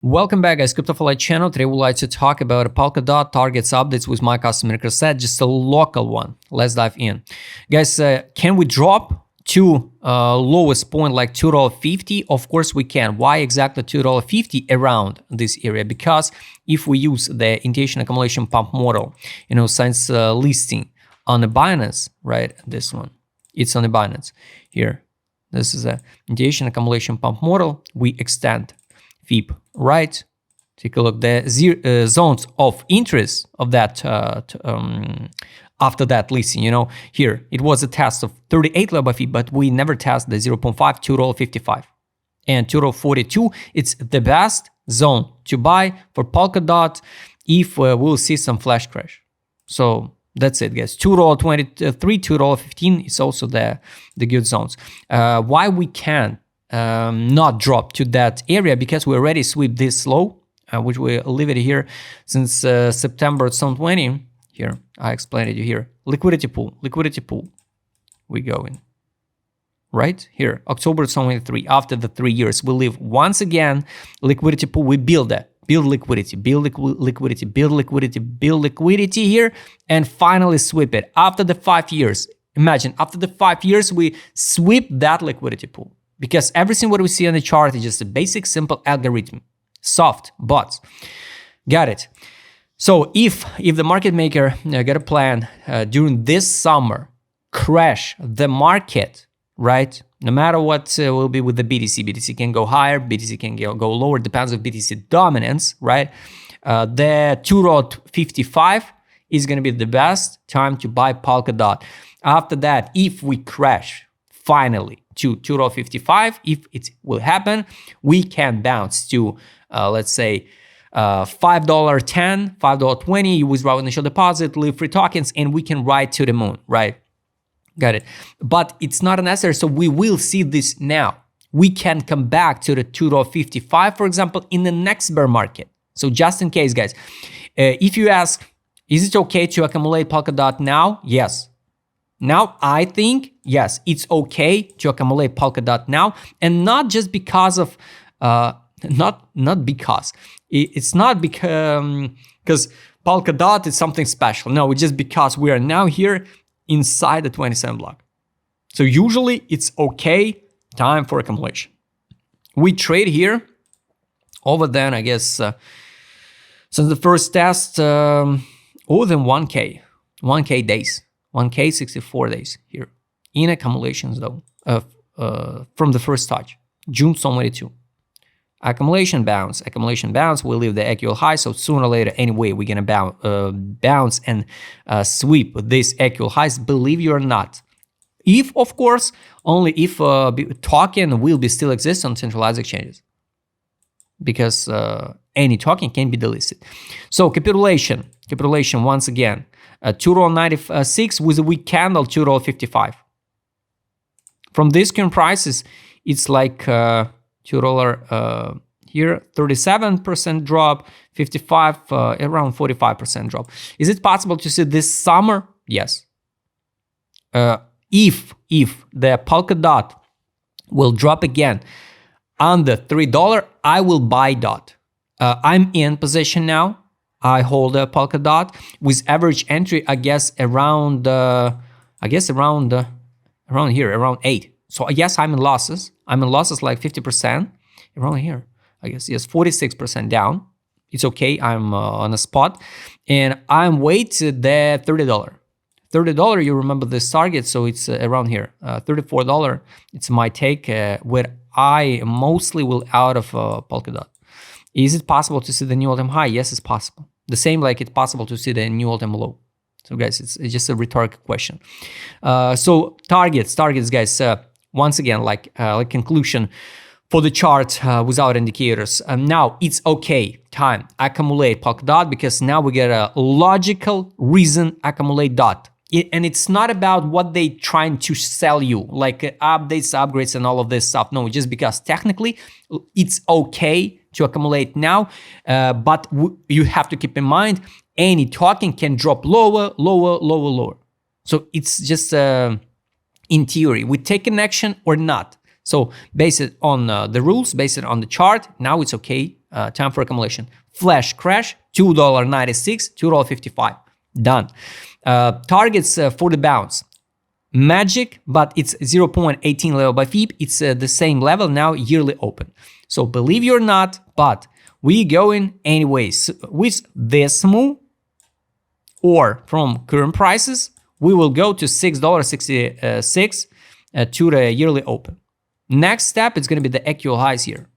Welcome back, guys. CryptoFly channel. Today we'd like to talk about polkadot targets updates with my customer set, just a local one. Let's dive in. Guys, can we drop to lowest point like $2.50? Of course we can. Why exactly $2.50 around this area? Because if we use the intention accumulation pump model, since listing on the Binance, right? This one, it's on the Binance here. This is a intention accumulation pump model. We extend FIP, right? Take a look. The zones of interest of that after that listing, here it was a test of 38 level FIP, but we never test the 0.5, $2.55 and $2.42. It's the best zone to buy for Polkadot if we'll see some flash crash. So that's it, guys. $2.23, $2.15 is also the good zones. Why we can't not drop to that area? Because we already sweep this low, which we leave it here since September 2020. Here, I explained it here. Liquidity pool. We go in. Right here, October 2023. After the 3 years, we leave once again liquidity pool. We build that. Build liquidity here, and finally sweep it. After the 5 years, imagine, after the 5 years, we sweep that liquidity pool. Because everything what we see on the chart is just a basic, simple algorithm. Soft bots. Got it. So if the market maker got a plan during this summer, crash the market, right? No matter what will be with the BTC. BTC can go higher, BTC can go lower, depends on BTC dominance, right? The $2.55 is going to be the best time to buy Polkadot. After that, if we crash finally to $2.55, if it will happen, we can bounce to, let's say, $5.10, $5.20, you withdraw initial deposit, leave free tokens, and we can ride to the moon, right? Got it. But it's not necessary, so we will see this now. We can come back to the $2.55, for example, in the next bear market. So just in case, guys, if you ask, is it okay to accumulate Polkadot now? Yes. Now, I think, yes, it's okay to accumulate Polkadot now, and not just because of, it's not because Polkadot is something special. No, it's just because we are now here inside the 27 block. So usually it's okay time for accumulation. We trade here over then, I guess, since the first test, more than 1K days. 1K 64 days here in accumulations though, from the first touch, June 2022. Accumulation bounce, we leave the actual high, so sooner or later anyway we're gonna bounce and sweep these actual highs, believe you or not. If, of course, only if token will be still exist on centralized exchanges, because any token can be delisted. So capitulation once again, $2.96 with a weak candle, $2.55. From these current prices, it's like $2 here, 37% drop, 55, around 45% drop. Is it possible to see this summer? Yes. If the Polkadot will drop again under $3, I will buy DOT. I'm in position now. I hold a Polkadot with average entry, I guess around here, around 8. So yes, I'm in losses. I'm in losses like 50%, around here. I guess, yes, 46% down. It's okay, I'm on a spot. And I'm waiting the $30. $30, you remember this target, so it's around here. $34, it's my take, where I mostly will out of Polkadot. Is it possible to see the new all-time high? Yes, it's possible. The same like it's possible to see the new all-time low. So guys, it's just a rhetorical question. So targets, guys. Once again, like conclusion for the chart without indicators. Now it's okay time accumulate Polkadot, because now we get a logical reason accumulate DOT. And it's not about what they trying to sell you, like updates, upgrades, and all of this stuff. No, just because technically it's okay to accumulate now, but you have to keep in mind any token can drop lower. So it's just in theory, we take an action or not. So based on the rules, based on the chart, now it's okay time for accumulation. Flash crash, $2.96, $2.55. Done. Targets for the bounce. Magic, but it's 0.18 level by FIB. It's the same level now, yearly open. So believe it or not, but we going anyways with this move, or from current prices, we will go to $6.66 to the yearly open. Next step is going to be the actual highs here.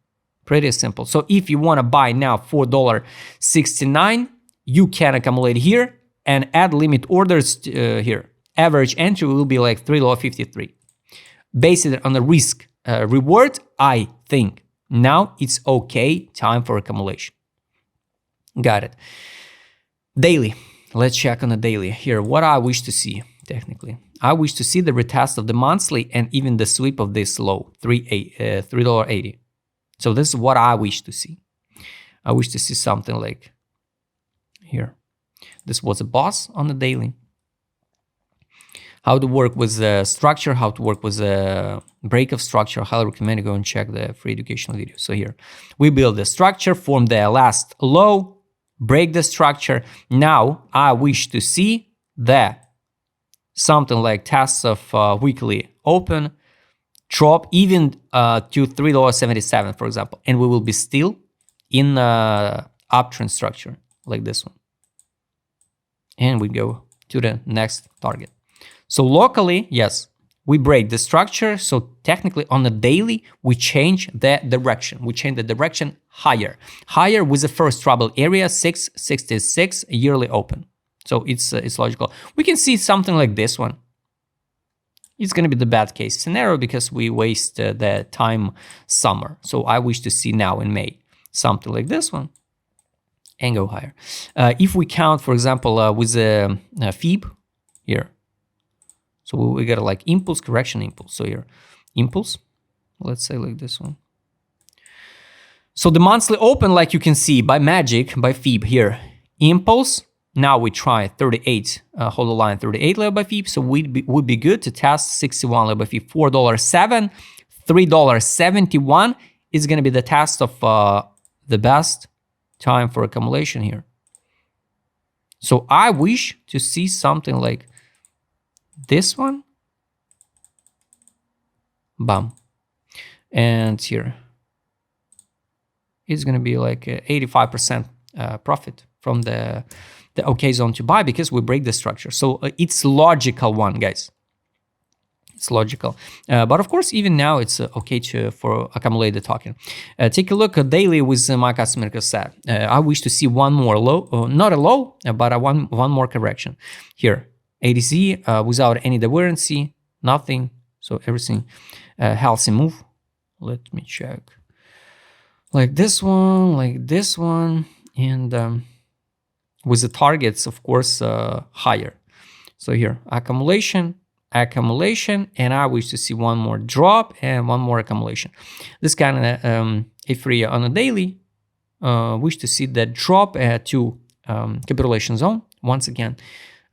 Pretty simple. So if you want to buy now $4.69, you can accumulate here and add limit orders here. Average entry will be like $3.53. Based on the risk reward, I think now it's okay time for accumulation. Got it. Daily. Let's check on the daily here. What I wish to see technically. I wish to see the retest of the monthly and even the sweep of this low, $3.80. So this is what I wish to see. I wish to see something like here. This was a boss on the daily. How to work with the structure, how to work with the break of structure. I highly recommend you go and check the free educational video. So here, we build the structure, form the last low, break the structure. Now, I wish to see the something like tests of weekly open, drop even to $3.77, for example. And we will be still in uptrend structure like this one. And we go to the next target. So locally, yes, we break the structure. So technically on the daily, we change the direction. We change the direction higher. Higher with the first trouble area, 666 yearly open. So it's logical. We can see something like this one. It's going to be the bad case scenario because we waste the time summer. So I wish to see now in May something like this one and go higher. If we count, for example, with the FIB here, so we got like impulse, correction, impulse. So here, impulse, let's say like this one. So the monthly open, like you can see by magic, by FIB here, impulse. Now we try 38, hold the line 38 level by FIB. So would be good to test 61 level by FIB, $4.07, $3.71 is going to be the test of the best time for accumulation here. So I wish to see something like this one, bam, and here it's going to be like 85% profit from the okay zone to buy because we break the structure. So it's logical one, guys. It's logical, but of course even now it's okay for accumulate the token. Take a look at daily with my customer set. I wish to see one more low, not a low, but a one more correction here. ADC without any divergency, nothing. So everything healthy move. Let me check. Like this one, and with the targets, of course, higher. So here, accumulation, and I wish to see one more drop and one more accumulation. This kind of if we on a daily, wish to see that drop to capitulation zone once again.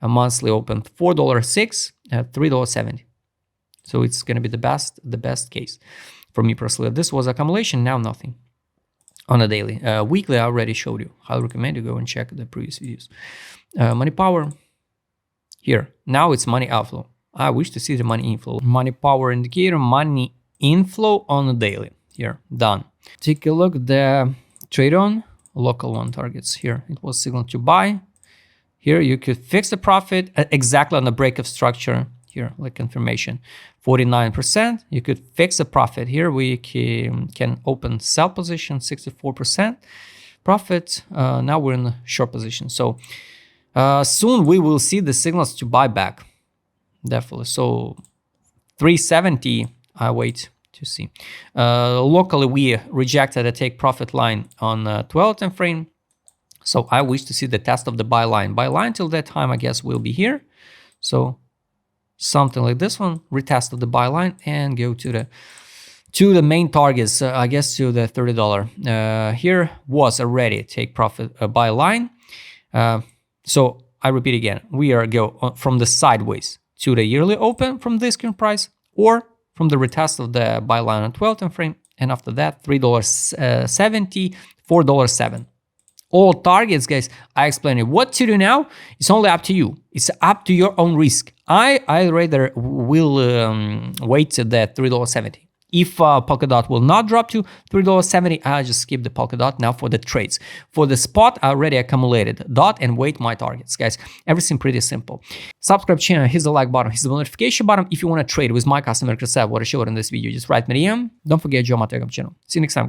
A monthly open $4.06 at $3.70. So it's going to be the best case for me personally. This was accumulation, now nothing on a daily. Weekly, I already showed you. I recommend you go and check the previous videos. Money power here. Now it's money outflow. I wish to see the money inflow. Money power indicator, money inflow on a daily. Here, done. Take a look at the trade on local one targets. Here, it was signal to buy. Here you could fix the profit exactly on the break of structure. Here, like confirmation, 49%. You could fix the profit. Here we can open sell position, 64% profit. Now we're in a short position. So soon we will see the signals to buy back. Definitely. So 370, I wait to see. Locally, we rejected a take profit line on 12 time frame. So I wish to see the test of the buy line. Buy line till that time, I guess, will be here. So something like this one, retest of the buy line and go to the main targets, I guess to the $30. Here was already take profit buy line. So I repeat again, we are go from the sideways to the yearly open from this current price or from the retest of the buy line on 12 time frame. And after that, $3.70, $4.07. All targets, guys, I explained it. What to do now, it's only up to you. It's up to your own risk. I rather will wait to that $3.70. If Polkadot will not drop to $3.70, I'll just skip the Polkadot now for the trades. For the spot, I already accumulated DOT and wait my targets, guys. Everything pretty simple. Subscribe channel, hit the like button, hit the notification button. If you want to trade with my customer success, what I showed in this video, just write me DM. Don't forget to join my Telegram channel. See you next time, guys.